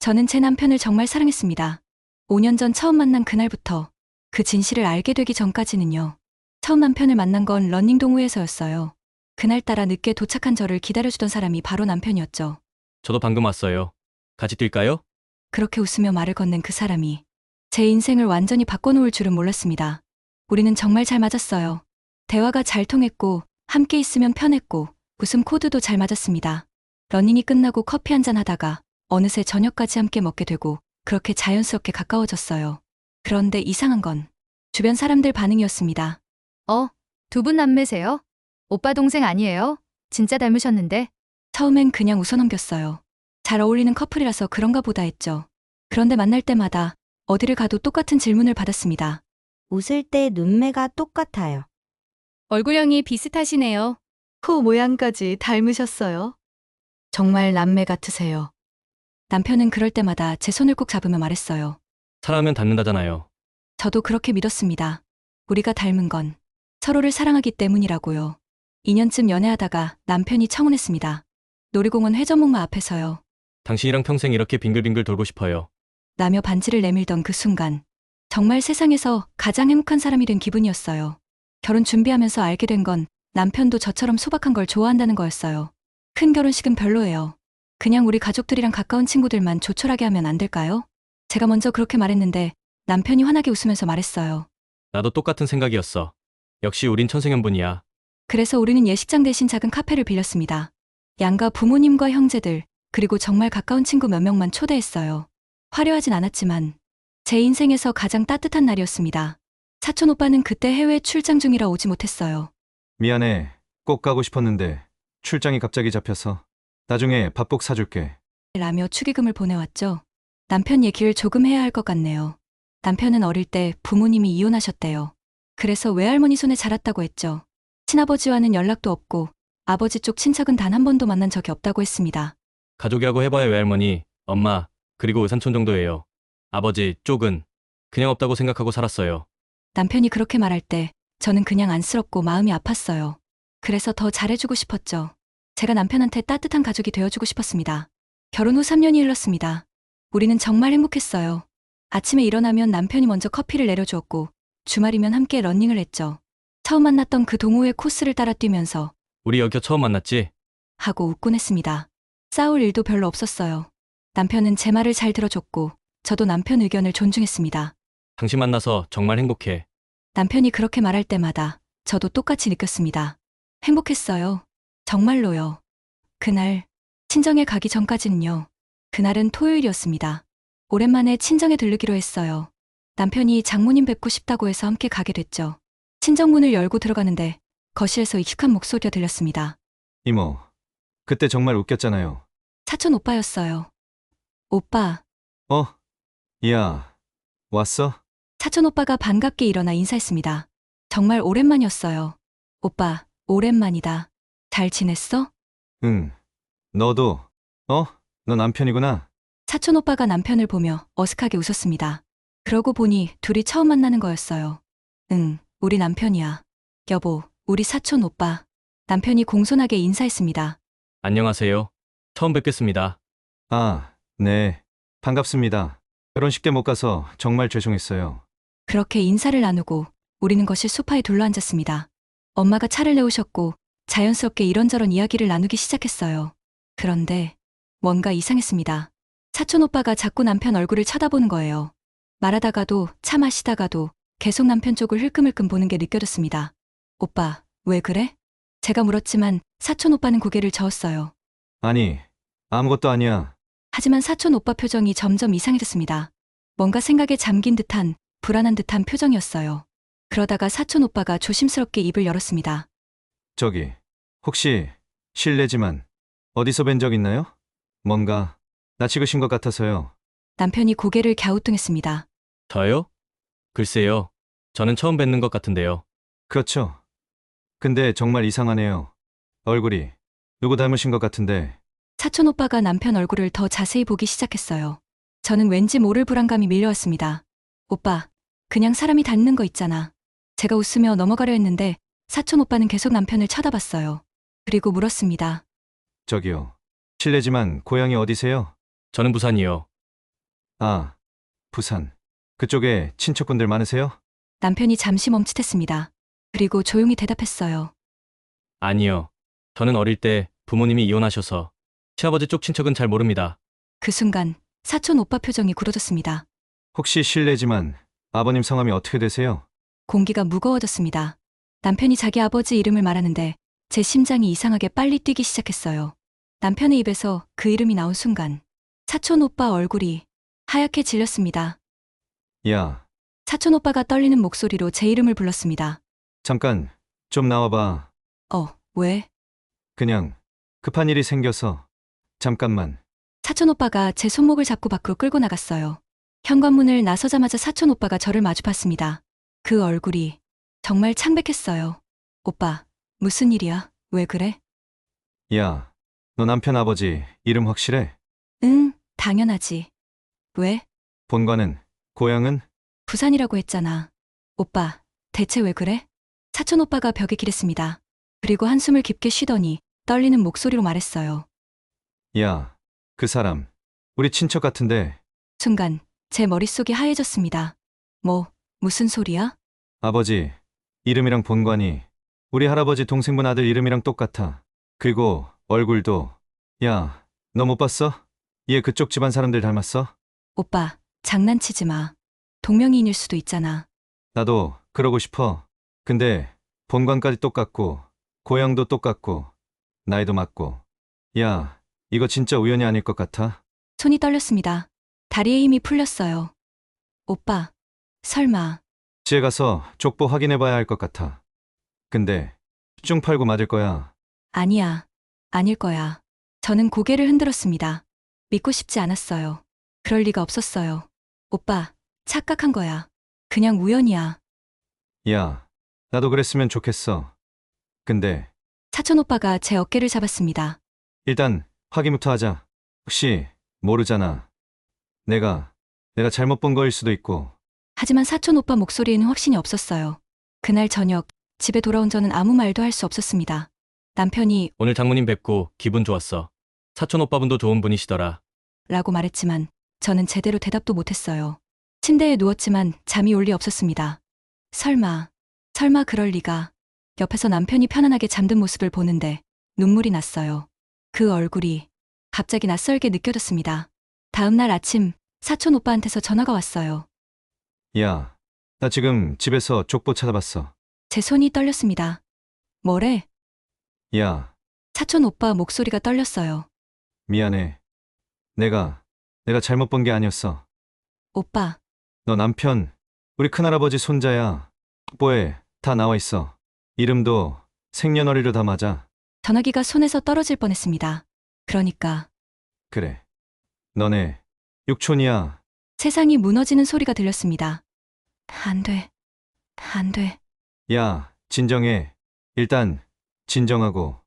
저는 제 남편을 정말 사랑했습니다. 5년 전 처음 만난 그날부터 그 진실을 알게 되기 전까지는요. 처음 남편을 만난 건 러닝 동호회에서였어요. 그날따라 늦게 도착한 저를 기다려주던 사람이 바로 남편이었죠. 저도 방금 왔어요. 같이 뛸까요? 그렇게 웃으며 말을 건넨 그 사람이 제 인생을 완전히 바꿔놓을 줄은 몰랐습니다. 우리는 정말 잘 맞았어요. 대화가 잘 통했고 함께 있으면 편했고 웃음 코드도 잘 맞았습니다. 러닝이 끝나고 커피 한잔 하다가 어느새 저녁까지 함께 먹게 되고 그렇게 자연스럽게 가까워졌어요. 그런데 이상한 건 주변 사람들 반응이었습니다. 두 분 남매세요? 오빠 동생 아니에요? 진짜 닮으셨는데. 처음엔 그냥 웃어넘겼어요. 잘 어울리는 커플이라서 그런가 보다 했죠. 그런데 만날 때마다 어디를 가도 똑같은 질문을 받았습니다. 웃을 때 눈매가 똑같아요. 얼굴형이 비슷하시네요. 코 모양까지 닮으셨어요. 정말 남매 같으세요. 남편은 그럴 때마다 제 손을 꼭 잡으며 말했어요. 사랑하면 닮는다잖아요. 저도 그렇게 믿었습니다. 우리가 닮은 건 서로를 사랑하기 때문이라고요. 2년쯤 연애하다가 남편이 청혼했습니다. 놀이공원 회전목마 앞에서요. 당신이랑 평생 이렇게 빙글빙글 돌고 싶어요. 라며 반지를 내밀던 그 순간 정말 세상에서 가장 행복한 사람이 된 기분이었어요. 결혼 준비하면서 알게 된 건 남편도 저처럼 소박한 걸 좋아한다는 거였어요. 큰 결혼식은 별로예요. 그냥 우리 가족들이랑 가까운 친구들만 조촐하게 하면 안 될까요? 제가 먼저 그렇게 말했는데 남편이 환하게 웃으면서 말했어요. 나도 똑같은 생각이었어. 역시 우린 천생연분이야. 그래서 우리는 예식장 대신 작은 카페를 빌렸습니다. 양가 부모님과 형제들, 그리고 정말 가까운 친구 몇 명만 초대했어요. 화려하진 않았지만 제 인생에서 가장 따뜻한 날이었습니다. 사촌 오빠는 그때 해외 출장 중이라 오지 못했어요. 미안해. 꼭 가고 싶었는데 출장이 갑자기 잡혀서 나중에 밥복 사줄게. 라며 축의금을 보내왔죠. 남편 얘기를 조금 해야 할 것 같네요. 남편은 어릴 때 부모님이 이혼하셨대요. 그래서 외할머니 손에 자랐다고 했죠. 친아버지와는 연락도 없고 아버지 쪽 친척은 단 한 번도 만난 적이 없다고 했습니다. 가족이라고 해봐야 외할머니, 엄마, 그리고 의삼촌 정도예요. 아버지 쪽은 그냥 없다고 생각하고 살았어요. 남편이 그렇게 말할 때 저는 그냥 안쓰럽고 마음이 아팠어요. 그래서 더 잘해주고 싶었죠. 제가 남편한테 따뜻한 가족이 되어주고 싶었습니다. 결혼 후 3년이 흘렀습니다. 우리는 정말 행복했어요. 아침에 일어나면 남편이 먼저 커피를 내려주었고 주말이면 함께 러닝을 했죠. 처음 만났던 그 동호회 코스를 따라 뛰면서 우리 여기서 처음 만났지? 하고 웃곤 했습니다. 싸울 일도 별로 없었어요. 남편은 제 말을 잘 들어줬고 저도 남편 의견을 존중했습니다. 당신 만나서 정말 행복해. 남편이 그렇게 말할 때마다 저도 똑같이 느꼈습니다. 행복했어요. 정말로요. 그날 친정에 가기 전까지는요. 그날은 토요일이었습니다. 오랜만에 친정에 들르기로 했어요. 남편이 장모님 뵙고 싶다고 해서 함께 가게 됐죠. 친정문을 열고 들어가는데 거실에서 익숙한 목소리가 들렸습니다. 이모, 그때 정말 웃겼잖아요. 사촌 오빠였어요. 오빠. 어? 야, 왔어? 사촌 오빠가 반갑게 일어나 인사했습니다. 정말 오랜만이었어요. 오빠, 오랜만이다. 잘 지냈어? 응. 너도. 너 남편이구나. 사촌 오빠가 남편을 보며 어색하게 웃었습니다. 그러고 보니 둘이 처음 만나는 거였어요. 응, 우리 남편이야. 여보, 우리 사촌 오빠. 남편이 공손하게 인사했습니다. 안녕하세요. 처음 뵙겠습니다. 아, 네. 반갑습니다. 결혼식 때 못 가서 정말 죄송했어요. 그렇게 인사를 나누고 우리는 거실 소파에 둘러앉았습니다. 엄마가 차를 내오셨고 자연스럽게 이런저런 이야기를 나누기 시작했어요. 그런데 뭔가 이상했습니다. 사촌 오빠가 자꾸 남편 얼굴을 쳐다보는 거예요. 말하다가도 차 마시다가도 계속 남편 쪽을 흘끔흘끔 보는 게 느껴졌습니다. 오빠, 왜 그래? 제가 물었지만 사촌 오빠는 고개를 저었어요. 아니, 아무것도 아니야. 하지만 사촌 오빠 표정이 점점 이상해졌습니다. 뭔가 생각에 잠긴 듯한 불안한 듯한 표정이었어요. 그러다가 사촌 오빠가 조심스럽게 입을 열었습니다. 저기, 혹시 실례지만 어디서 뵌 적 있나요? 뭔가 낯익으신 것 같아서요. 남편이 고개를 갸우뚱했습니다. 저요? 글쎄요. 저는 처음 뵙는 것 같은데요. 그렇죠. 근데 정말 이상하네요. 얼굴이 누구 닮으신 것 같은데. 사촌 오빠가 남편 얼굴을 더 자세히 보기 시작했어요. 저는 왠지 모를 불안감이 밀려왔습니다. 오빠, 그냥 사람이 닮는 거 있잖아. 제가 웃으며 넘어가려 했는데 사촌 오빠는 계속 남편을 쳐다봤어요. 그리고 물었습니다. 저기요. 실례지만 고향이 어디세요? 저는 부산이요. 아, 부산. 그쪽에 친척분들 많으세요? 남편이 잠시 멈칫했습니다. 그리고 조용히 대답했어요. 아니요. 저는 어릴 때 부모님이 이혼하셔서 시아버지 쪽 친척은 잘 모릅니다. 그 순간 사촌 오빠 표정이 굳어졌습니다. 혹시 실례지만 아버님 성함이 어떻게 되세요? 공기가 무거워졌습니다. 남편이 자기 아버지 이름을 말하는데 제 심장이 이상하게 빨리 뛰기 시작했어요. 남편의 입에서 그 이름이 나온 순간 사촌 오빠 얼굴이 하얗게 질렸습니다. 야, 사촌 오빠가 떨리는 목소리로 제 이름을 불렀습니다. 잠깐 좀 나와봐. 왜? 그냥 급한 일이 생겨서 잠깐만. 사촌 오빠가 제 손목을 잡고 밖으로 끌고 나갔어요. 현관문을 나서자마자 사촌 오빠가 저를 마주 봤습니다. 그 얼굴이 정말 창백했어요. 오빠, 무슨 일이야? 왜 그래? 야, 너 남편 아버지 이름 확실해? 응, 당연하지. 왜? 본관은? 고향은? 부산이라고 했잖아. 오빠, 대체 왜 그래? 사촌 오빠가 벽에 기댔습니다. 그리고 한숨을 깊게 쉬더니 떨리는 목소리로 말했어요. 야, 그 사람 우리 친척 같은데. 순간 제 머릿속이 하얘졌습니다. 무슨 소리야? 아버지 이름이랑 본관이 우리 할아버지 동생분 아들 이름이랑 똑같아. 그리고 얼굴도. 야, 너 못 봤어? 얘 그쪽 집안 사람들 닮았어? 오빠, 장난치지 마. 동명이인일 수도 있잖아. 나도 그러고 싶어. 근데 본관까지 똑같고 고향도 똑같고 나이도 맞고. 야, 이거 진짜 우연이 아닐 것 같아. 손이 떨렸습니다. 다리에 힘이 풀렸어요. 오빠, 설마. 집에 가서 족보 확인해봐야 할 것 같아. 근데 쭉 팔고 맞을 거야. 아니야. 아닐 거야. 저는 고개를 흔들었습니다. 믿고 싶지 않았어요. 그럴 리가 없었어요. 오빠, 착각한 거야. 그냥 우연이야. 야, 나도 그랬으면 좋겠어. 근데 사촌 오빠가 제 어깨를 잡았습니다. 일단 확인부터 하자. 혹시 모르잖아. 내가 잘못 본 거일 수도 있고. 하지만 사촌 오빠 목소리에는 확신이 없었어요. 그날 저녁, 집에 돌아온 저는 아무 말도 할 수 없었습니다. 남편이 오늘 장모님 뵙고 기분 좋았어. 사촌 오빠분도 좋은 분이시더라. 라고 말했지만 저는 제대로 대답도 못했어요. 침대에 누웠지만 잠이 올 리 없었습니다. 설마 그럴 리가. 옆에서 남편이 편안하게 잠든 모습을 보는데 눈물이 났어요. 그 얼굴이 갑자기 낯설게 느껴졌습니다. 다음 날 아침 사촌 오빠한테서 전화가 왔어요. 야, 나 지금 집에서 족보 찾아봤어. 제 손이 떨렸습니다. 뭐래? 야, 사촌 오빠 목소리가 떨렸어요. 미안해. 내가 잘못 본 게 아니었어. 오빠, 너 남편, 우리 큰할아버지 손자야. 족보에 다 나와 있어. 이름도 생년월일도 다 맞아. 전화기가 손에서 떨어질 뻔했습니다. 그러니까 그래. 너네 육촌이야. 세상이 무너지는 소리가 들렸습니다. 안 돼. 안 돼. 야, 진정해. 일단 진정하고.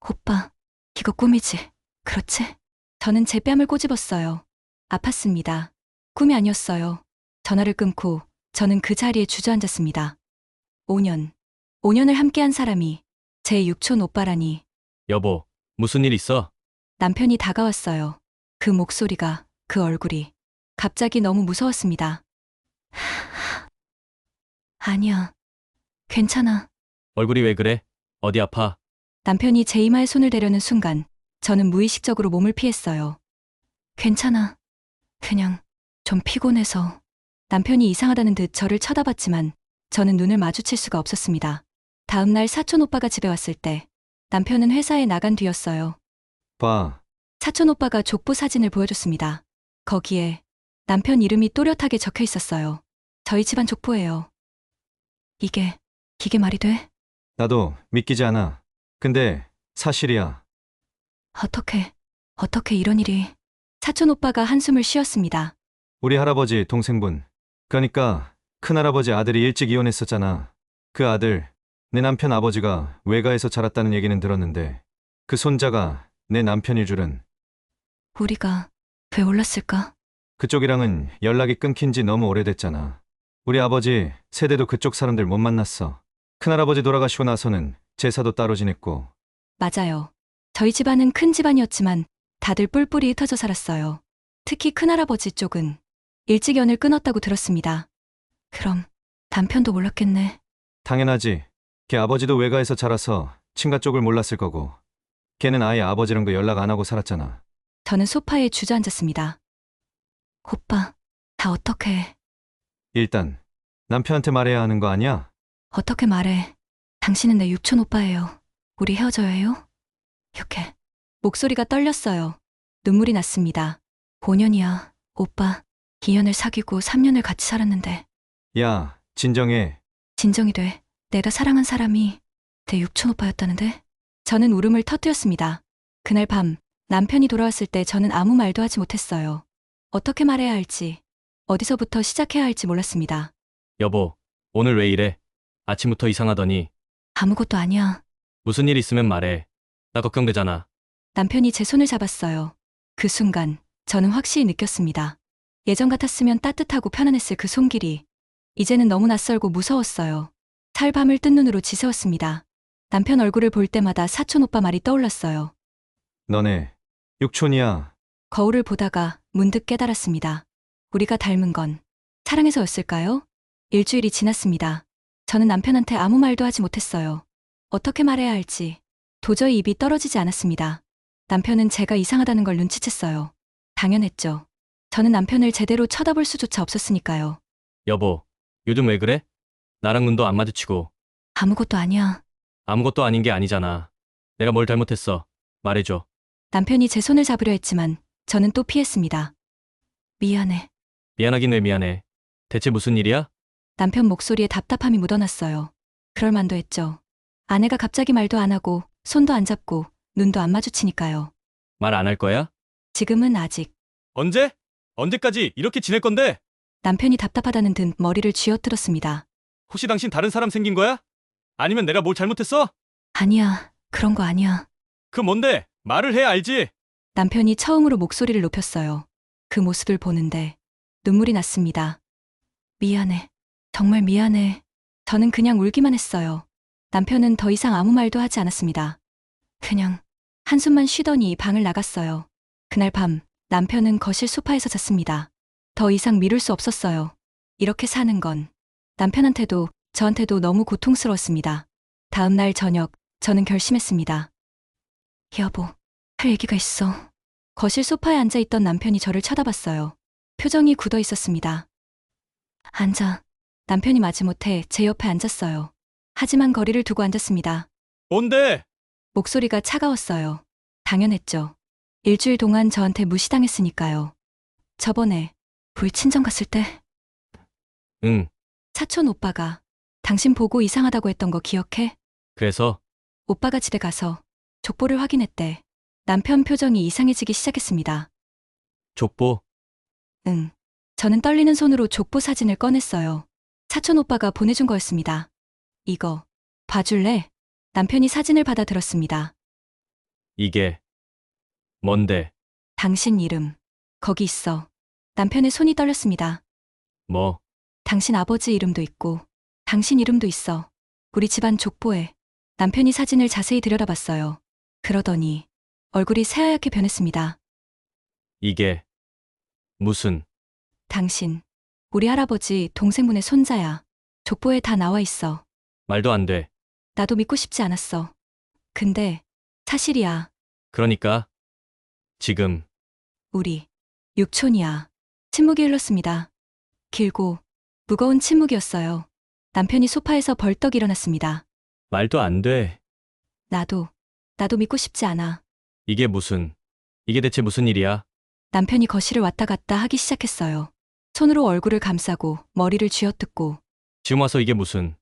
오빠, 이거 꿈이지. 그렇지? 저는 제 뺨을 꼬집었어요. 아팠습니다. 꿈이 아니었어요. 전화를 끊고 저는 그 자리에 주저앉았습니다. 5년을 함께한 사람이 제 육촌 오빠라니. 여보, 무슨 일 있어? 남편이 다가왔어요. 그 목소리가, 그 얼굴이 갑자기 너무 무서웠습니다. 아니야. 괜찮아. 얼굴이 왜 그래? 어디 아파? 남편이 제 이마에 손을 대려는 순간 저는 무의식적으로 몸을 피했어요. 괜찮아. 그냥 좀 피곤해서. 남편이 이상하다는 듯 저를 쳐다봤지만 저는 눈을 마주칠 수가 없었습니다. 다음 날 사촌 오빠가 집에 왔을 때 남편은 회사에 나간 뒤였어요. 봐. 사촌 오빠가 족보 사진을 보여줬습니다. 거기에 남편 이름이 또렷하게 적혀 있었어요. 저희 집안 족보예요. 이게 말이 돼? 나도 믿기지 않아. 근데 사실이야. 어떻게 이런 일이. 사촌 오빠가 한숨을 쉬었습니다. 우리 할아버지 동생분. 그러니까 큰할아버지 아들이 일찍 이혼했었잖아. 그 아들, 내 남편 아버지가 외가에서 자랐다는 얘기는 들었는데 그 손자가 내 남편일 줄은. 우리가 왜 올랐을까? 그쪽이랑은 연락이 끊긴 지 너무 오래됐잖아. 우리 아버지 세대도 그쪽 사람들 못 만났어. 큰할아버지 돌아가시고 나서는 제사도 따로 지냈고. 맞아요. 저희 집안은 큰 집안이었지만 다들 뿔뿔이 흩어져 살았어요. 특히 큰할아버지 쪽은 일찍 연을 끊었다고 들었습니다. 그럼 남편도 몰랐겠네. 당연하지. 걔 아버지도 외가에서 자라서 친가 쪽을 몰랐을 거고. 걔는 아예 아버지랑도 연락 안 하고 살았잖아. 저는 소파에 주저앉았습니다. 오빠, 다 어떻게 해? 일단 남편한테 말해야 하는 거 아니야? 어떻게 말해? 당신은 내 육촌 오빠예요. 우리 헤어져야 해요? 이렇게. 목소리가 떨렸어요. 눈물이 났습니다. 5년이야, 오빠. 2년을 사귀고 3년을 같이 살았는데 야, 진정해. 진정이 돼. 내가 사랑한 사람이 내 육촌 오빠였다는데? 저는 울음을 터뜨렸습니다. 그날 밤 남편이 돌아왔을 때 저는 아무 말도 하지 못했어요. 어떻게 말해야 할지, 어디서부터 시작해야 할지 몰랐습니다. 여보, 오늘 왜 이래? 아침부터 이상하더니. 아무것도 아니야. 무슨 일 있으면 말해. 나 걱정되잖아. 남편이 제 손을 잡았어요. 그 순간 저는 확실히 느꼈습니다. 예전 같았으면 따뜻하고 편안했을 그 손길이 이제는 너무 낯설고 무서웠어요. 살밤을 뜬 눈으로 지새웠습니다. 남편 얼굴을 볼 때마다 사촌 오빠 말이 떠올랐어요. 너네 육촌이야. 거울을 보다가 문득 깨달았습니다. 우리가 닮은 건 사랑해서였을까요? 일주일이 지났습니다. 저는 남편한테 아무 말도 하지 못했어요. 어떻게 말해야 할지 도저히 입이 떨어지지 않았습니다. 남편은 제가 이상하다는 걸 눈치챘어요. 당연했죠. 저는 남편을 제대로 쳐다볼 수조차 없었으니까요. 여보, 요즘 왜 그래? 나랑 눈도 안 마주치고. 아무것도 아니야. 아무것도 아닌 게 아니잖아. 내가 뭘 잘못했어. 말해줘. 남편이 제 손을 잡으려 했지만 저는 또 피했습니다. 미안해. 미안하긴 왜 미안해. 대체 무슨 일이야? 남편 목소리에 답답함이 묻어났어요. 그럴 만도 했죠. 아내가 갑자기 말도 안 하고 손도 안 잡고 눈도 안 마주치니까요. 말 안 할 거야? 지금은 아직. 언제? 언제까지 이렇게 지낼 건데? 남편이 답답하다는 듯 머리를 쥐어뜯었습니다. 혹시 당신 다른 사람 생긴 거야? 아니면 내가 뭘 잘못했어? 아니야, 그런 거 아니야. 그 뭔데? 말을 해야 알지. 남편이 처음으로 목소리를 높였어요. 그 모습을 보는데 눈물이 났습니다. 미안해. 정말 미안해. 저는 그냥 울기만 했어요. 남편은 더 이상 아무 말도 하지 않았습니다. 그냥 한숨만 쉬더니 방을 나갔어요. 그날 밤 남편은 거실 소파에서 잤습니다. 더 이상 미룰 수 없었어요. 이렇게 사는 건 남편한테도 저한테도 너무 고통스러웠습니다. 다음 날 저녁 저는 결심했습니다. 여보, 할 얘기가 있어. 거실 소파에 앉아 있던 남편이 저를 쳐다봤어요. 표정이 굳어 있었습니다. 앉아. 남편이 마지못해 제 옆에 앉았어요. 하지만 거리를 두고 앉았습니다. 뭔데? 목소리가 차가웠어요. 당연했죠. 일주일 동안 저한테 무시당했으니까요. 저번에 불친정 갔을 때 응. 사촌 오빠가 당신 보고 이상하다고 했던 거 기억해? 그래서 오빠가 집에 가서 족보를 확인했대. 남편 표정이 이상해지기 시작했습니다. 족보. 응. 저는 떨리는 손으로 족보 사진을 꺼냈어요. 사촌 오빠가 보내준 거였습니다. 이거 봐줄래? 남편이 사진을 받아 들었습니다. 이게 뭔데? 당신 이름 거기 있어. 남편의 손이 떨렸습니다. 뭐? 당신 아버지 이름도 있고 당신 이름도 있어. 우리 집안 족보에. 남편이 사진을 자세히 들여다봤어요. 그러더니 얼굴이 새하얗게 변했습니다. 이게 무슨? 당신, 우리 할아버지 동생분의 손자야. 족보에 다 나와 있어. 말도 안 돼. 나도 믿고 싶지 않았어. 근데 사실이야. 그러니까 지금 우리 육촌이야. 침묵이 흘렀습니다. 길고 무거운 침묵이었어요. 남편이 소파에서 벌떡 일어났습니다. 말도 안 돼. 나도 믿고 싶지 않아. 이게 대체 무슨 일이야? 남편이 거실을 왔다 갔다 하기 시작했어요. 손으로 얼굴을 감싸고 머리를 쥐어뜯고. 지금 와서 이게 무슨?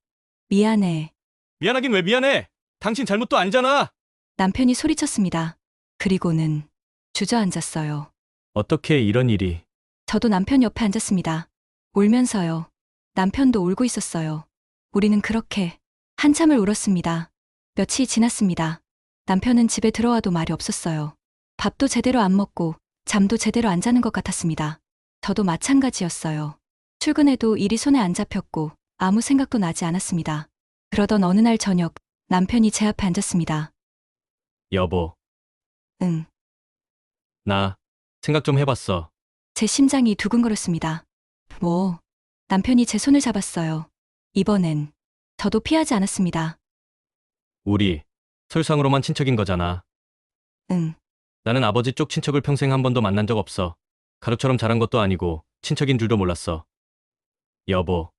미안해. 미안하긴 왜 미안해? 당신 잘못도 아니잖아. 남편이 소리쳤습니다. 그리고는 주저앉았어요. 어떻게 이런 일이? 저도 남편 옆에 앉았습니다. 울면서요. 남편도 울고 있었어요. 우리는 그렇게 한참을 울었습니다. 며칠이 지났습니다. 남편은 집에 들어와도 말이 없었어요. 밥도 제대로 안 먹고 잠도 제대로 안 자는 것 같았습니다. 저도 마찬가지였어요. 출근해도 일이 손에 안 잡혔고 아무 생각도 나지 않았습니다. 그러던 어느 날 저녁 남편이 제 앞에 앉았습니다. 여보, 응, 나 생각 좀 해봤어. 제 심장이 두근거렸습니다. 뭐, 남편이 제 손을 잡았어요. 이번엔 저도 피하지 않았습니다. 우리 설상으로만 친척인 거잖아. 응, 나는 아버지 쪽 친척을 평생 한 번도 만난 적 없어. 가족처럼 자란 것도 아니고 친척인 줄도 몰랐어. 여보,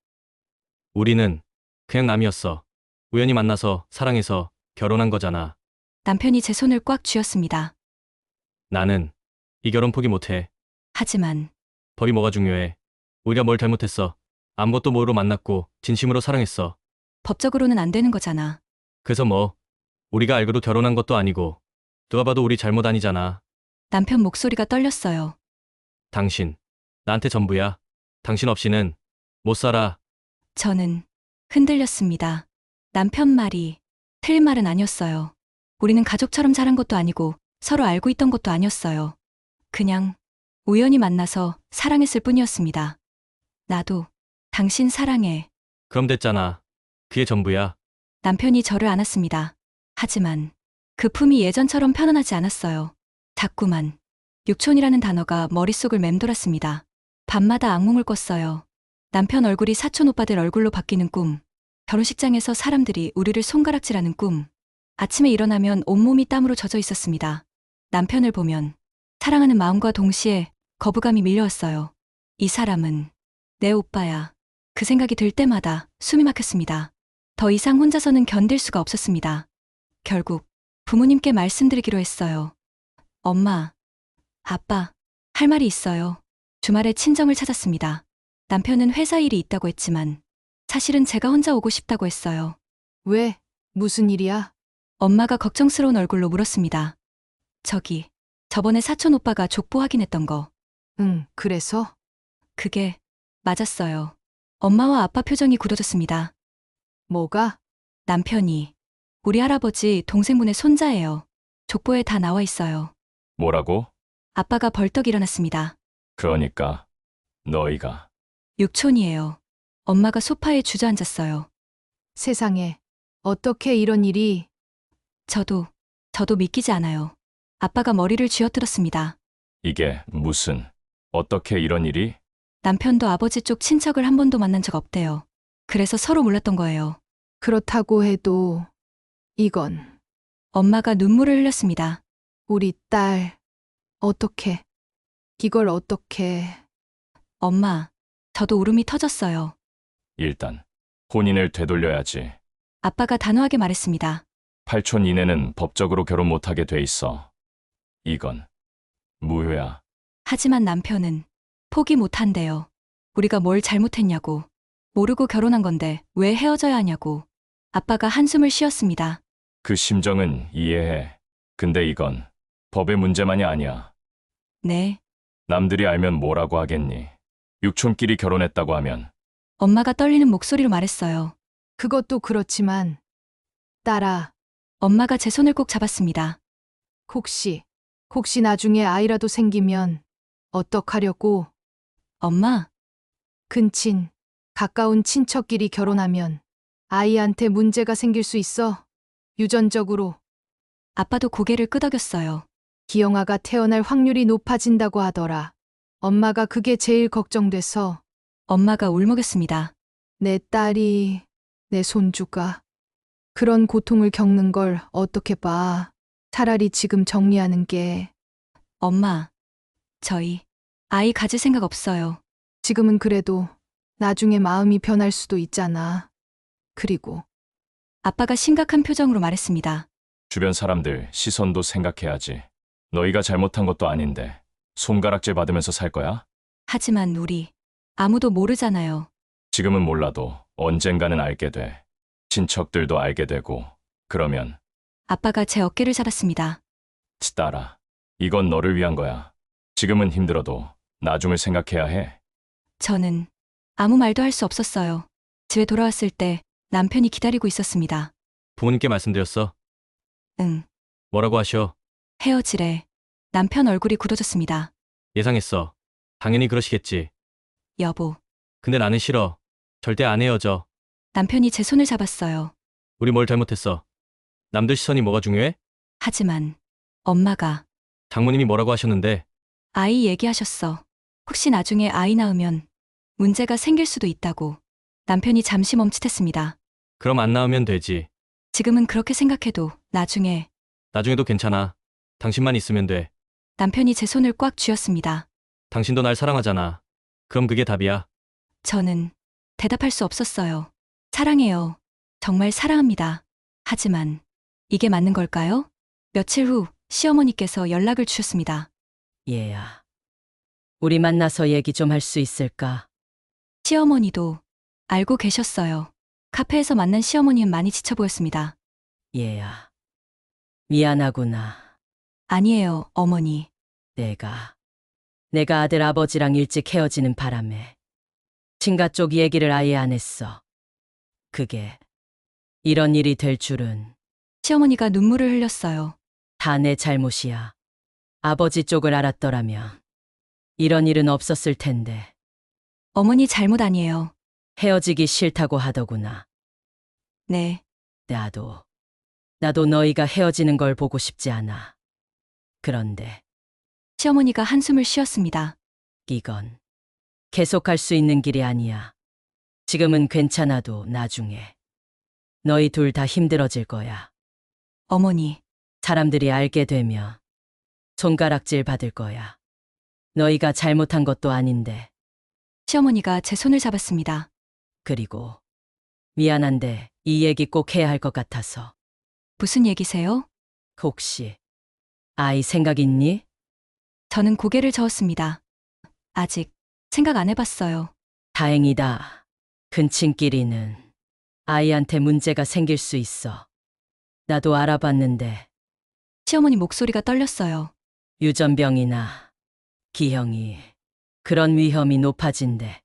우리는 그냥 남이었어. 우연히 만나서 사랑해서 결혼한 거잖아. 남편이 제 손을 꽉 쥐었습니다. 나는 이 결혼 포기 못해. 하지만 벌이 뭐가 중요해. 우리가 뭘 잘못했어. 아무것도 모르고 만났고 진심으로 사랑했어. 법적으로는 안 되는 거잖아. 그래서 뭐, 우리가 알고도 결혼한 것도 아니고 누가 봐도 우리 잘못 아니잖아. 남편 목소리가 떨렸어요. 당신, 나한테 전부야. 당신 없이는 못 살아. 저는 흔들렸습니다. 남편 말이 틀린 말은 아니었어요. 우리는 가족처럼 자란 것도 아니고 서로 알고 있던 것도 아니었어요. 그냥 우연히 만나서 사랑했을 뿐이었습니다. 나도 당신 사랑해. 그럼 됐잖아. 그게 전부야. 남편이 저를 안았습니다. 하지만 그 품이 예전처럼 편안하지 않았어요. 자꾸만 육촌이라는 단어가 머릿속을 맴돌았습니다. 밤마다 악몽을 꿨어요. 남편 얼굴이 사촌 오빠들 얼굴로 바뀌는 꿈. 결혼식장에서 사람들이 우리를 손가락질하는 꿈. 아침에 일어나면 온몸이 땀으로 젖어 있었습니다. 남편을 보면 사랑하는 마음과 동시에 거부감이 밀려왔어요. 이 사람은 내 오빠야. 그 생각이 들 때마다 숨이 막혔습니다. 더 이상 혼자서는 견딜 수가 없었습니다. 결국 부모님께 말씀드리기로 했어요. 엄마, 아빠, 할 말이 있어요. 주말에 친정을 찾았습니다. 남편은 회사 일이 있다고 했지만 사실은 제가 혼자 오고 싶다고 했어요. 왜? 무슨 일이야? 엄마가 걱정스러운 얼굴로 물었습니다. 저번에 사촌 오빠가 족보 확인했던 거. 응, 그래서? 그게 맞았어요. 엄마와 아빠 표정이 굳어졌습니다. 뭐가? 남편이 우리 할아버지 동생분의 손자예요. 족보에 다 나와 있어요. 뭐라고? 아빠가 벌떡 일어났습니다. 그러니까 너희가 육촌이에요. 엄마가 소파에 주저앉았어요. 세상에. 어떻게 이런 일이? 저도 믿기지 않아요. 아빠가 머리를 쥐어뜯었습니다. 이게 무슨 어떻게 이런 일이? 남편도 아버지 쪽 친척을 한 번도 만난 적 없대요. 그래서 서로 몰랐던 거예요. 그렇다고 해도 이건 엄마가 눈물을 흘렸습니다. 우리 딸 어떻게 이걸 어떻게 엄마, 저도 울음이 터졌어요. 일단 혼인을 되돌려야지. 아빠가 단호하게 말했습니다. 8촌 이내는 법적으로 결혼 못하게 돼 있어. 이건 무효야. 하지만 남편은 포기 못한대요. 우리가 뭘 잘못했냐고. 모르고 결혼한 건데 왜 헤어져야 하냐고. 아빠가 한숨을 쉬었습니다. 그 심정은 이해해. 근데 이건 법의 문제만이 아니야. 네. 남들이 알면 뭐라고 하겠니? 육촌끼리 결혼했다고 하면 엄마가 떨리는 목소리로 말했어요. 그것도 그렇지만 딸아, 엄마가 제 손을 꼭 잡았습니다. 혹시 나중에 아이라도 생기면 어떡하려고? 엄마, 근친, 가까운 친척끼리 결혼하면 아이한테 문제가 생길 수 있어. 유전적으로 아빠도 고개를 끄덕였어요. 기영아가 태어날 확률이 높아진다고 하더라. 엄마가 그게 제일 걱정돼서 엄마가 울먹였습니다. 내 딸이, 내 손주가 그런 고통을 겪는 걸 어떻게 봐. 차라리 지금 정리하는 게 엄마, 저희 아이 가질 생각 없어요. 지금은 그래도 나중에 마음이 변할 수도 있잖아. 그리고 아빠가 심각한 표정으로 말했습니다. 주변 사람들 시선도 생각해야지. 너희가 잘못한 것도 아닌데 손가락질 받으면서 살 거야? 하지만 우리 아무도 모르잖아요. 지금은 몰라도 언젠가는 알게 돼. 친척들도 알게 되고 그러면 아빠가 제 어깨를 잡았습니다. 딸아, 이건 너를 위한 거야. 지금은 힘들어도 나중을 생각해야 해. 저는 아무 말도 할 수 없었어요. 집에 돌아왔을 때 남편이 기다리고 있었습니다. 부모님께 말씀드렸어. 응, 뭐라고 하셔? 헤어지래. 남편 얼굴이 굳어졌습니다. 예상했어. 당연히 그러시겠지. 여보, 근데 나는 싫어. 절대 안 헤어져. 남편이 제 손을 잡았어요. 우리 뭘 잘못했어? 남들 시선이 뭐가 중요해? 하지만 엄마가 장모님이 뭐라고 하셨는데? 아이 얘기하셨어. 혹시 나중에 아이 낳으면 문제가 생길 수도 있다고. 남편이 잠시 멈칫했습니다. 그럼 안 낳으면 되지. 지금은 그렇게 생각해도 나중에도 괜찮아. 당신만 있으면 돼. 남편이 제 손을 꽉 쥐었습니다. 당신도 날 사랑하잖아. 그럼 그게 답이야. 저는 대답할 수 없었어요. 사랑해요. 정말 사랑합니다. 하지만 이게 맞는 걸까요? 며칠 후 시어머니께서 연락을 주셨습니다. 얘야. 우리 만나서 얘기 좀 할 수 있을까? 시어머니도 알고 계셨어요. 카페에서 만난 시어머니는 많이 지쳐 보였습니다. 얘야. 미안하구나. 아니에요, 어머니. 내가 아들 아버지랑 일찍 헤어지는 바람에 친가 쪽 얘기를 아예 안 했어. 그게 이런 일이 될 줄은 시어머니가 눈물을 흘렸어요. 다 내 잘못이야. 아버지 쪽을 알았더라면 이런 일은 없었을 텐데. 어머니 잘못 아니에요. 헤어지기 싫다고 하더구나. 네, 나도 너희가 헤어지는 걸 보고 싶지 않아. 그런데 시어머니가 한숨을 쉬었습니다. 이건 계속할 수 있는 길이 아니야. 지금은 괜찮아도 나중에 너희 둘 다 힘들어질 거야. 어머니, 사람들이 알게 되면 손가락질 받을 거야. 너희가 잘못한 것도 아닌데. 시어머니가 제 손을 잡았습니다. 그리고 미안한데 이 얘기 꼭 해야 할 것 같아서. 무슨 얘기세요? 혹시 아이 생각 있니? 저는 고개를 저었습니다. 아직 생각 안 해봤어요. 다행이다. 근친끼리는 아이한테 문제가 생길 수 있어. 나도 알아봤는데 시어머니 목소리가 떨렸어요. 유전병이나 기형이 그런 위험이 높아진대.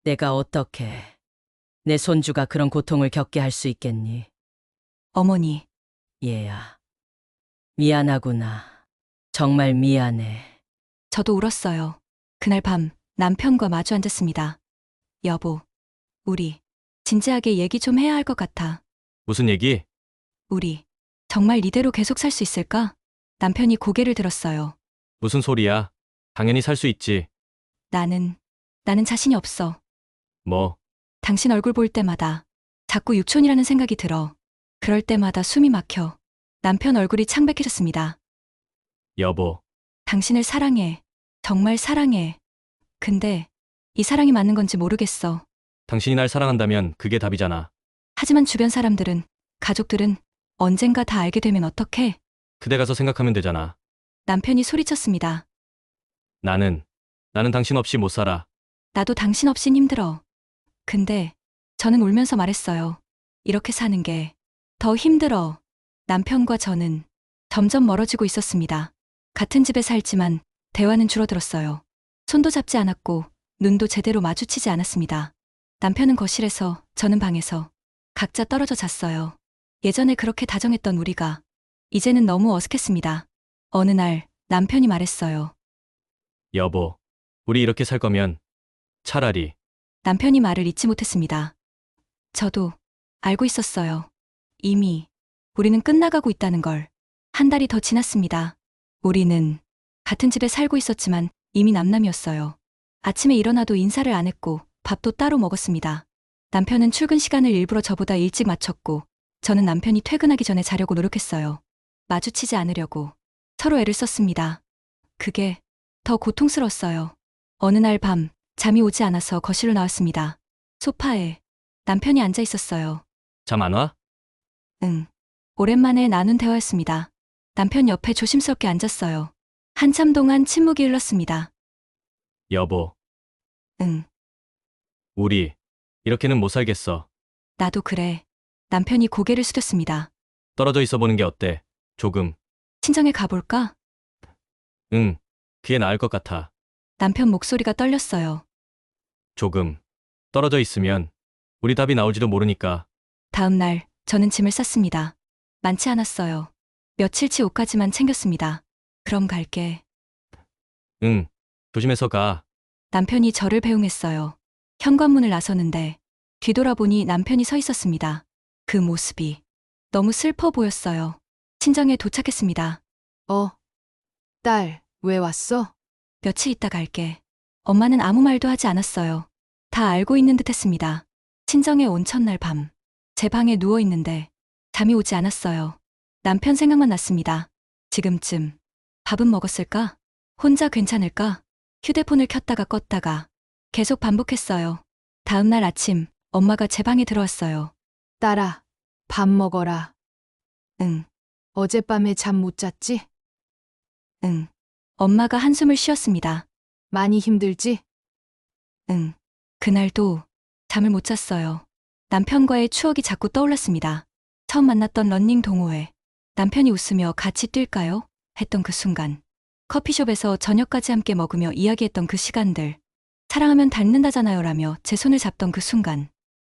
내가 어떻게 내 손주가 그런 고통을 겪게 할 수 있겠니? 어머니, 얘야. 미안하구나. 정말 미안해. 저도 울었어요. 그날 밤 남편과 마주 앉았습니다. 여보, 우리 진지하게 얘기 좀 해야 할 것 같아. 무슨 얘기? 우리 정말 이대로 계속 살 수 있을까? 남편이 고개를 들었어요. 무슨 소리야? 당연히 살 수 있지. 나는 자신이 없어. 뭐, 당신 얼굴 볼 때마다 자꾸 육촌이라는 생각이 들어. 그럴 때마다 숨이 막혀. 남편 얼굴이 창백해졌습니다. 여보. 당신을 사랑해. 정말 사랑해. 근데 이 사랑이 맞는 건지 모르겠어. 당신이 날 사랑한다면 그게 답이잖아. 하지만 주변 사람들은, 가족들은 언젠가 다 알게 되면 어떡해? 그대 가서 생각하면 되잖아. 남편이 소리쳤습니다. 나는 당신 없이 못 살아. 나도 당신 없인 힘들어. 근데 저는 울면서 말했어요. 이렇게 사는 게 더 힘들어. 남편과 저는 점점 멀어지고 있었습니다. 같은 집에 살지만 대화는 줄어들었어요. 손도 잡지 않았고 눈도 제대로 마주치지 않았습니다. 남편은 거실에서, 저는 방에서 각자 떨어져 잤어요. 예전에 그렇게 다정했던 우리가 이제는 너무 어색했습니다. 어느 날 남편이 말했어요. 여보, 우리 이렇게 살 거면 차라리. 남편이 말을 잊지 못했습니다. 저도 알고 있었어요. 이미 우리는 끝나가고 있다는 걸. 한 달이 더 지났습니다. 우리는 같은 집에 살고 있었지만 이미 남남이었어요. 아침에 일어나도 인사를 안 했고 밥도 따로 먹었습니다. 남편은 출근 시간을 일부러 저보다 일찍 맞췄고 저는 남편이 퇴근하기 전에 자려고 노력했어요. 마주치지 않으려고 서로 애를 썼습니다. 그게 더 고통스러웠어요. 어느 날 밤 잠이 오지 않아서 거실로 나왔습니다. 소파에 남편이 앉아 있었어요. 잠 안 와? 응. 오랜만에 나눈 대화였습니다. 남편 옆에 조심스럽게 앉았어요. 한참 동안 침묵이 흘렀습니다. 여보, 응. 우리 이렇게는 못 살겠어. 나도 그래. 남편이 고개를 숙였습니다. 떨어져 있어 보는 게 어때? 조금. 친정에 가볼까? 응, 그게 나을 것 같아. 남편 목소리가 떨렸어요. 조금. 떨어져 있으면 우리 답이 나올지도 모르니까. 다음 날 저는 짐을 쌌습니다. 많지 않았어요. 며칠치 옷까지만 챙겼습니다. 그럼 갈게. 응, 조심해서 가. 남편이 저를 배웅했어요. 현관문을 나서는데 뒤돌아보니 남편이 서 있었습니다. 그 모습이 너무 슬퍼 보였어요. 친정에 도착했습니다. 딸, 왜 왔어? 며칠 있다 갈게. 엄마는 아무 말도 하지 않았어요. 다 알고 있는 듯 했습니다. 친정에 온 첫날 밤, 제 방에 누워 있는데 잠이 오지 않았어요. 남편 생각만 났습니다. 지금쯤 밥은 먹었을까? 혼자 괜찮을까? 휴대폰을 켰다가 껐다가 계속 반복했어요. 다음 날 아침 엄마가 제 방에 들어왔어요. 딸아, 밥 먹어라. 응, 어젯밤에 잠 못 잤지? 응. 엄마가 한숨을 쉬었습니다. 많이 힘들지? 응. 그날도 잠을 못 잤어요. 남편과의 추억이 자꾸 떠올랐습니다. 처음 만났던 러닝 동호회. 남편이 웃으며 같이 뛸까요? 했던 그 순간. 커피숍에서 저녁까지 함께 먹으며 이야기했던 그 시간들. 사랑하면 닮는다잖아요 라며 제 손을 잡던 그 순간.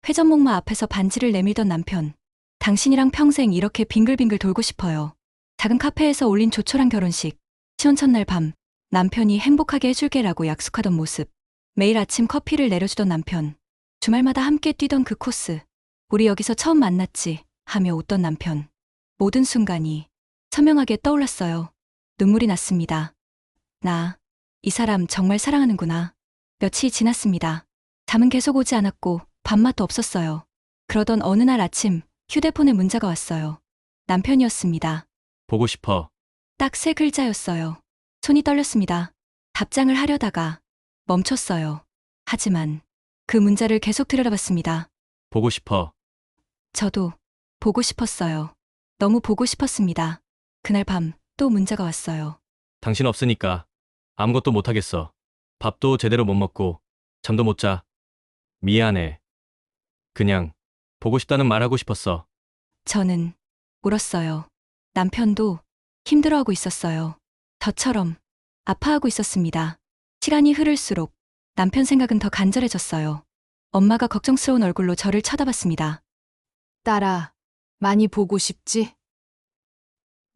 회전목마 앞에서 반지를 내밀던 남편. 당신이랑 평생 이렇게 빙글빙글 돌고 싶어요. 작은 카페에서 올린 조촐한 결혼식. 시혼 첫날 밤. 남편이 행복하게 해줄게라고 약속하던 모습. 매일 아침 커피를 내려주던 남편. 주말마다 함께 뛰던 그 코스. 우리 여기서 처음 만났지 하며 웃던 남편. 모든 순간이 선명하게 떠올랐어요. 눈물이 났습니다. 나, 이 사람 정말 사랑하는구나. 며칠이 지났습니다. 잠은 계속 오지 않았고 밥맛도 없었어요. 그러던 어느 날 아침 휴대폰에 문자가 왔어요. 남편이었습니다. 보고 싶어. 딱 3글자였어요. 손이 떨렸습니다. 답장을 하려다가 멈췄어요. 하지만 그 문자를 계속 들여다봤습니다. 보고 싶어. 저도 보고 싶었어요. 너무 보고 싶었습니다. 그날 밤 또 문자가 왔어요. 당신 없으니까 아무것도 못하겠어. 밥도 제대로 못 먹고 잠도 못 자. 미안해. 그냥 보고 싶다는 말 하고 싶었어. 저는 울었어요. 남편도 힘들어하고 있었어요. 저처럼 아파하고 있었습니다. 시간이 흐를수록 남편 생각은 더 간절해졌어요. 엄마가 걱정스러운 얼굴로 저를 쳐다봤습니다. 딸아, 많이 보고 싶지?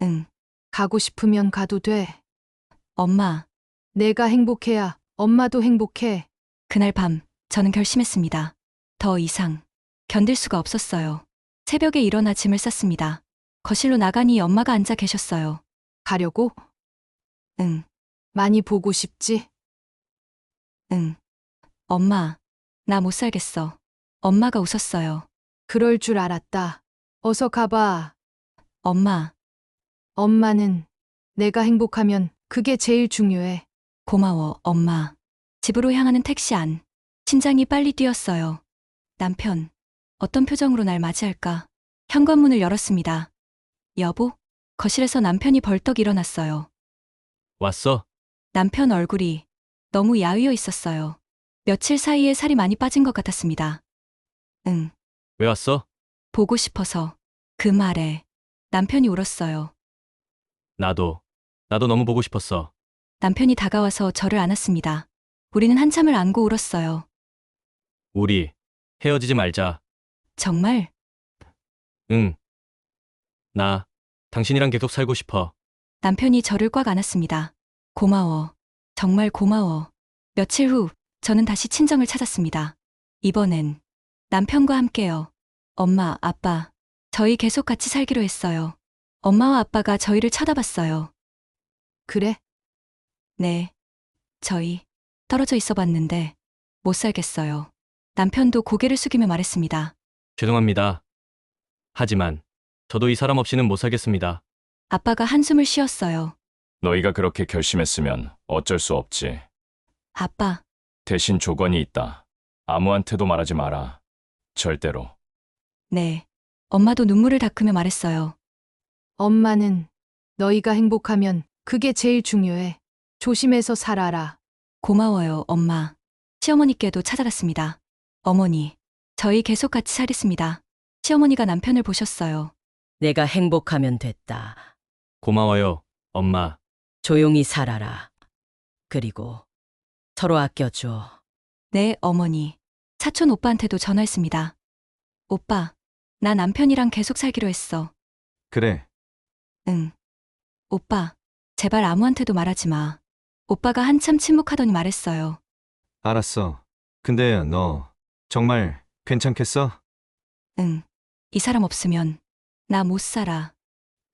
응, 가고 싶으면 가도 돼. 엄마. 내가 행복해야 엄마도 행복해. 그날 밤 저는 결심했습니다. 더 이상 견딜 수가 없었어요. 새벽에 일어나 짐을 쌌습니다. 거실로 나가니 엄마가 앉아 계셨어요. 가려고? 응, 많이 보고 싶지? 응. 엄마, 나 못 살겠어. 엄마가 웃었어요. 그럴 줄 알았다. 어서 가봐. 엄마, 엄마는 내가 행복하면 그게 제일 중요해. 고마워, 엄마. 집으로 향하는 택시 안. 심장이 빨리 뛰었어요. 남편, 어떤 표정으로 날 맞이할까? 현관문을 열었습니다. 여보? 거실에서 남편이 벌떡 일어났어요. 왔어? 남편 얼굴이 너무 야위어 있었어요. 며칠 사이에 살이 많이 빠진 것 같았습니다. 응, 왜 왔어? 보고 싶어서. 그 말에 남편이 울었어요. 나도 너무 보고 싶었어. 남편이 다가와서 저를 안았습니다. 우리는 한참을 안고 울었어요. 우리 헤어지지 말자. 정말? 응. 나 당신이랑 계속 살고 싶어. 남편이 저를 꽉 안았습니다. 고마워. 정말 고마워. 며칠 후 저는 다시 친정을 찾았습니다. 이번엔 남편과 함께요. 엄마, 아빠, 저희 계속 같이 살기로 했어요. 엄마와 아빠가 저희를 쳐다봤어요. 그래? 네. 저희 떨어져 있어 봤는데 못 살겠어요. 남편도 고개를 숙이며 말했습니다. 죄송합니다. 하지만 저도 이 사람 없이는 못 살겠습니다. 아빠가 한숨을 쉬었어요. 너희가 그렇게 결심했으면 어쩔 수 없지. 아빠, 대신 조건이 있다. 아무한테도 말하지 마라. 절대로. 네. 엄마도 눈물을 닦으며 말했어요. 엄마는 너희가 행복하면 그게 제일 중요해. 조심해서 살아라. 고마워요, 엄마. 시어머니께도 찾아갔습니다. 어머니, 저희 계속 같이 살겠습니다. 시어머니가 남편을 보셨어요. 내가 행복하면 됐다. 고마워요, 엄마. 조용히 살아라. 그리고 서로 아껴줘. 네, 어머니. 사촌 오빠한테도 전화했습니다. 오빠, 나 남편이랑 계속 살기로 했어. 그래. 응. 오빠, 제발 아무한테도 말하지 마. 오빠가 한참 침묵하더니 말했어요. 알았어. 근데 너 정말 괜찮겠어? 응. 이 사람 없으면 나 못 살아.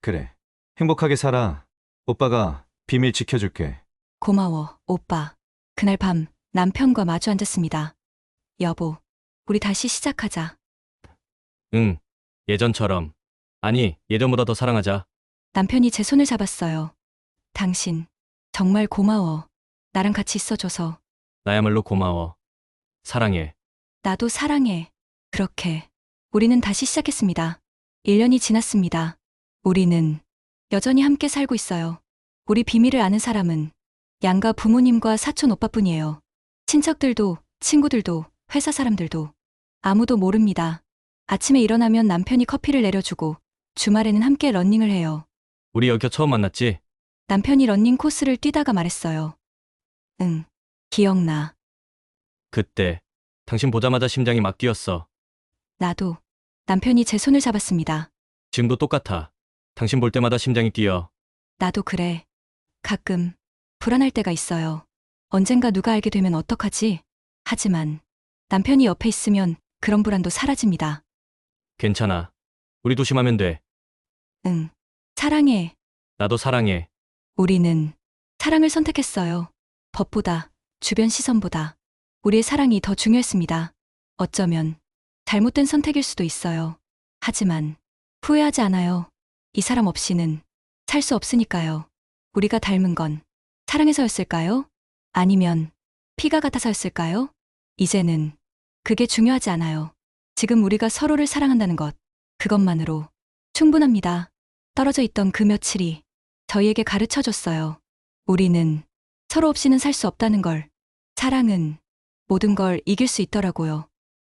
그래. 행복하게 살아. 오빠가 비밀 지켜줄게. 고마워, 오빠. 그날 밤 남편과 마주 앉았습니다. 여보, 우리 다시 시작하자. 응, 예전처럼. 아니, 예전보다 더 사랑하자. 남편이 제 손을 잡았어요. 당신, 정말 고마워. 나랑 같이 있어줘서. 나야말로 고마워. 사랑해. 나도 사랑해. 그렇게 우리는 다시 시작했습니다. 1년이 지났습니다. 우리는 여전히 함께 살고 있어요. 우리 비밀을 아는 사람은 양가 부모님과 사촌 오빠뿐이에요. 친척들도, 친구들도, 회사 사람들도 아무도 모릅니다. 아침에 일어나면 남편이 커피를 내려주고 주말에는 함께 러닝을 해요. 우리 여기서 처음 만났지? 남편이 러닝 코스를 뛰다가 말했어요. 응, 기억나. 그때 당신 보자마자 심장이 막 뛰었어. 나도. 남편이 제 손을 잡았습니다. 지금도 똑같아. 당신 볼 때마다 심장이 뛰어. 나도 그래. 가끔 불안할 때가 있어요. 언젠가 누가 알게 되면 어떡하지? 하지만 남편이 옆에 있으면 그런 불안도 사라집니다. 괜찮아. 우리 조심하면 돼. 응, 사랑해. 나도 사랑해. 우리는 사랑을 선택했어요. 법보다, 주변 시선보다 우리의 사랑이 더 중요했습니다. 어쩌면 잘못된 선택일 수도 있어요. 하지만 후회하지 않아요. 이 사람 없이는 살 수 없으니까요. 우리가 닮은 건 사랑해서였을까요? 아니면 피가 같아서였을까요? 이제는 그게 중요하지 않아요. 지금 우리가 서로를 사랑한다는 것, 그것만으로 충분합니다. 떨어져 있던 그 며칠이 저희에게 가르쳐 줬어요. 우리는 서로 없이는 살 수 없다는 걸, 사랑은 모든 걸 이길 수 있더라고요.